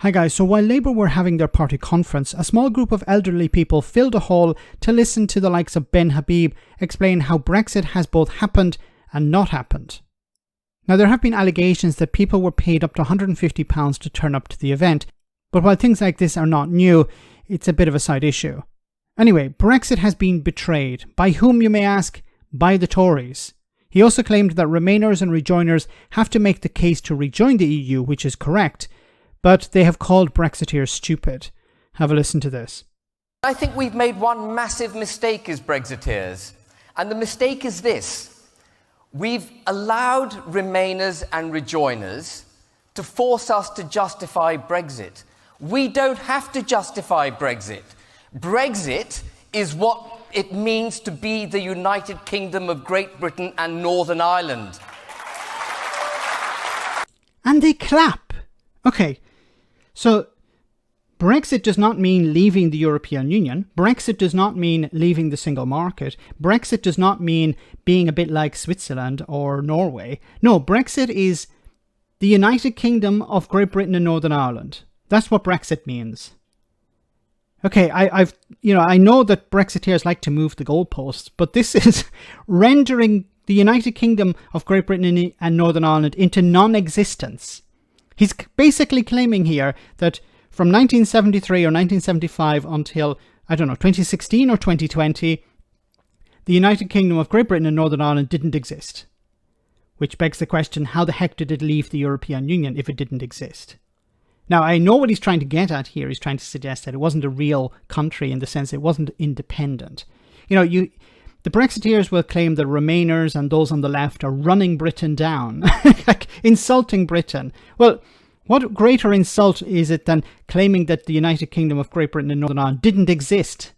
Hi guys, so while Labour were having their party conference, a small group of elderly people filled a hall to listen to the likes of Ben Habib explain how Brexit has both happened and not happened. Now there have been allegations that people were paid up to £150 to turn up to the event, but while things like this are not new, it's a bit of a side issue. Anyway, Brexit has been betrayed. By whom, you may ask? By the Tories. He also claimed that Remainers and Rejoiners have to make the case to rejoin the EU, which is correct, but they have called Brexiteers stupid. Have a listen to this. I think we've made one massive mistake as Brexiteers, and the mistake is this. We've allowed Remainers and Rejoiners to force us to justify Brexit. We don't have to justify Brexit. Brexit is what it means to be the United Kingdom of Great Britain and Northern Ireland. And they clap. Okay, so Brexit does not mean leaving the European Union. Brexit does not mean leaving the single market. Brexit does not mean being a bit like Switzerland or Norway. No, Brexit is the United Kingdom of Great Britain and Northern Ireland. That's what Brexit means. Okay, I know that Brexiteers like to move the goalposts, but this is rendering the United Kingdom of Great Britain and Northern Ireland into non-existence. He's basically claiming here that from 1973 or 1975 until, 2016 or 2020, the United Kingdom of Great Britain and Northern Ireland didn't exist. Which begs the question, how the heck did it leave the European Union if it didn't exist? Now, I know what he's trying to get at here. He's trying to suggest that it wasn't a real country in the sense it wasn't independent. The Brexiteers will claim that Remainers and those on the left are running Britain down, like insulting Britain. Well, what greater insult is it than claiming that the United Kingdom of Great Britain and Northern Ireland didn't exist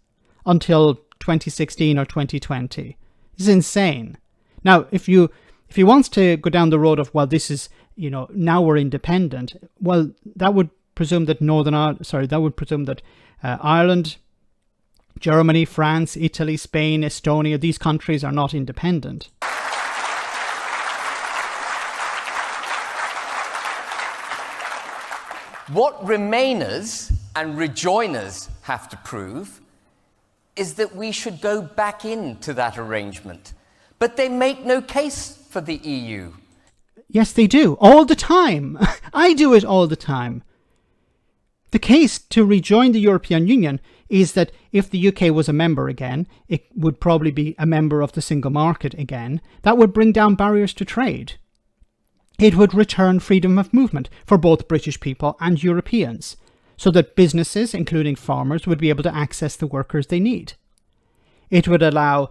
until 2016 or 2020? This is insane. Now, if he wants to go down the road of, well, this is, now we're independent, well, that would presume that Ireland, Germany, France, Italy, Spain, Estonia, these countries are not independent. What Remainers and Rejoiners have to prove is that we should go back into that arrangement. But they make no case for the EU. Yes, they do. All the time. I do it all the time. The case to rejoin the European Union is that if the UK was a member again, it would probably be a member of the single market again. That would bring down barriers to trade. It would return freedom of movement for both British people and Europeans, so that businesses, including farmers, would be able to access the workers they need. It would allow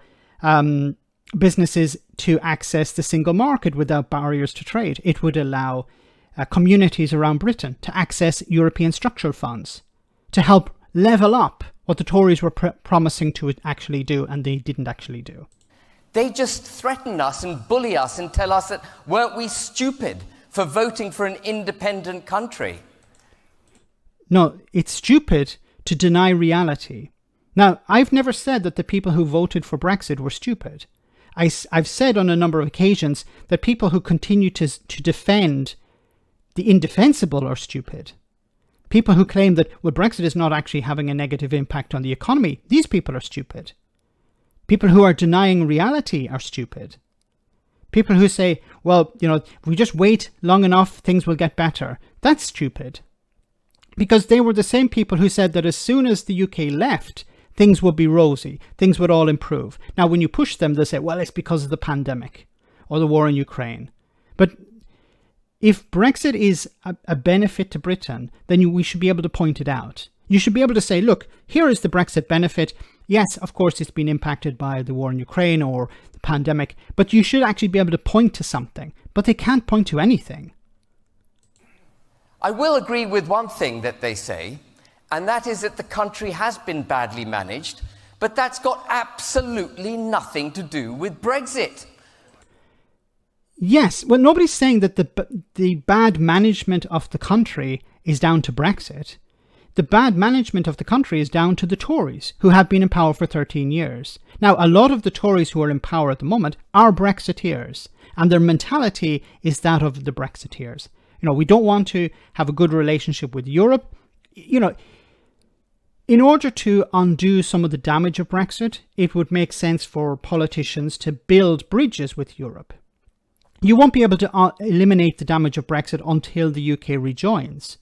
businesses to access the single market without barriers to trade. It would allow communities around Britain to access European structural funds to help level up what the Tories were promising to actually do, and they didn't actually do. They just threaten us and bully us and tell us that weren't we stupid for voting for an independent country? No, it's stupid to deny reality. Now, I've never said that the people who voted for Brexit were stupid. I've said on a number of occasions that people who continue to defend the indefensible are stupid. People who claim that, well, Brexit is not actually having a negative impact on the economy, these people are stupid. People who are denying reality are stupid. People who say, well, if we just wait long enough, things will get better. That's stupid. Because they were the same people who said that as soon as the UK left, things would be rosy, things would all improve. Now, when you push them, they say, well, it's because of the pandemic or the war in Ukraine. But if Brexit is a benefit to Britain, then we should be able to point it out. You should be able to say, look, here is the Brexit benefit. Yes, of course, it's been impacted by the war in Ukraine or the pandemic, but you should actually be able to point to something. But they can't point to anything. I will agree with one thing that they say, and that is that the country has been badly managed, but that's got absolutely nothing to do with Brexit. Yes, well, nobody's saying that the bad management of the country is down to Brexit. The bad management of the country is down to the Tories, who have been in power for 13 years. Now, a lot of the Tories who are in power at the moment are Brexiteers, and their mentality is that of the Brexiteers. We don't want to have a good relationship with Europe. In order to undo some of the damage of Brexit, it would make sense for politicians to build bridges with Europe. You won't be able to eliminate the damage of Brexit until the UK rejoins.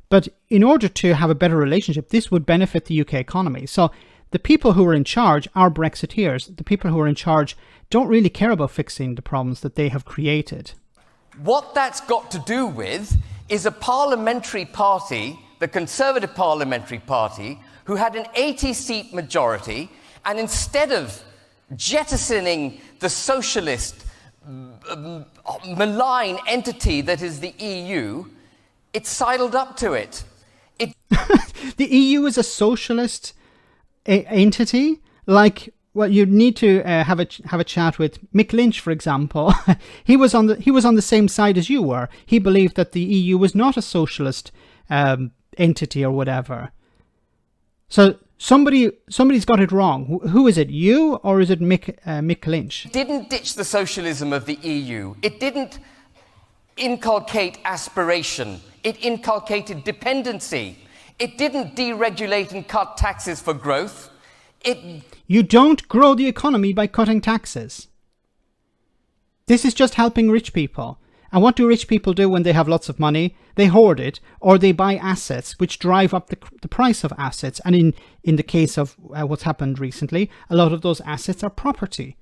But in order to have a better relationship, this would benefit the UK economy. So the people who are in charge are Brexiteers. The people who are in charge don't really care about fixing the problems that they have created. What that's got to do with is a parliamentary party, the Conservative Parliamentary Party, who had an 80-seat majority, and instead of jettisoning the socialist malign entity that is the EU, it sidled up to it. The EU is a socialist entity? Well, you need to have a chat with Mick Lynch, for example. he was on the same side as you were. He believed that the EU was not a socialist entity or whatever. So somebody's got it wrong. Who is it? You or is it Mick Lynch? It didn't ditch the socialism of the EU. It didn't inculcate aspiration. It inculcated dependency. It didn't deregulate and cut taxes for growth. You don't grow the economy by cutting taxes. This is just helping rich people. And what do rich people do when they have lots of money? They hoard it, or they buy assets, which drive up the price of assets. And in the case of what's happened recently, a lot of those assets are property.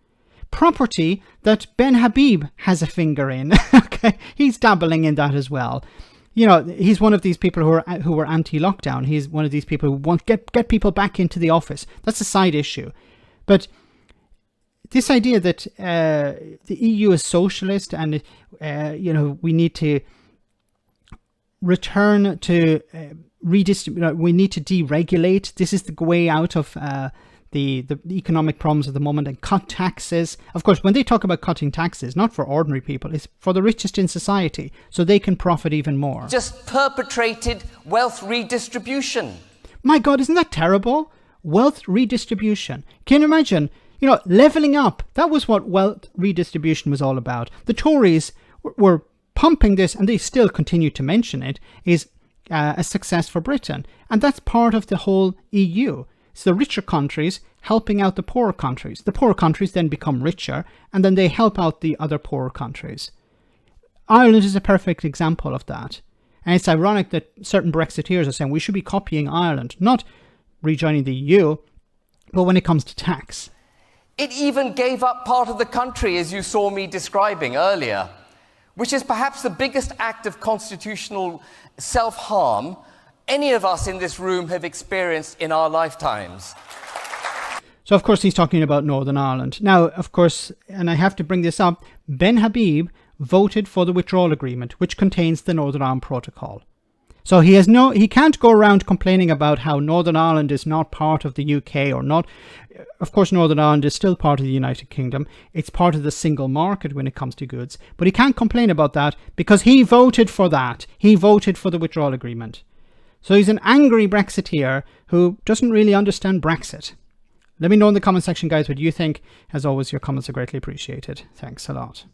Property that Ben Habib has a finger in. Okay, he's dabbling in that as well. He's one of these people who are anti-lockdown. He's one of these people who want to get people back into the office. That's a side issue. But this idea that the EU is socialist and we need to return to redistribute, we need to deregulate. This is the way out of the economic problems at the moment, and cut taxes. Of course, when they talk about cutting taxes, not for ordinary people, it's for the richest in society, so they can profit even more. Just perpetrated wealth redistribution. My God, isn't that terrible? Wealth redistribution. Can you imagine? Levelling up. That was what wealth redistribution was all about. The Tories were pumping this, and they still continue to mention it, is a success for Britain. And that's part of the whole EU. It's the richer countries helping out the poorer countries. The poorer countries then become richer, and then they help out the other poorer countries. Ireland is a perfect example of that. And it's ironic that certain Brexiteers are saying we should be copying Ireland, not rejoining the EU, but when it comes to tax. It even gave up part of the country, as you saw me describing earlier, which is perhaps the biggest act of constitutional self-harm any of us in this room have experienced in our lifetimes. So, of course, he's talking about Northern Ireland. Now, of course, and I have to bring this up, Ben Habib voted for the withdrawal agreement, which contains the Northern Ireland Protocol. So he can't go around complaining about how Northern Ireland is not part of the UK or not. Of course, Northern Ireland is still part of the United Kingdom. It's part of the single market when it comes to goods. But he can't complain about that because he voted for that. He voted for the withdrawal agreement. So he's an angry Brexiteer who doesn't really understand Brexit. Let me know in the comment section, guys, what you think. As always, your comments are greatly appreciated. Thanks a lot.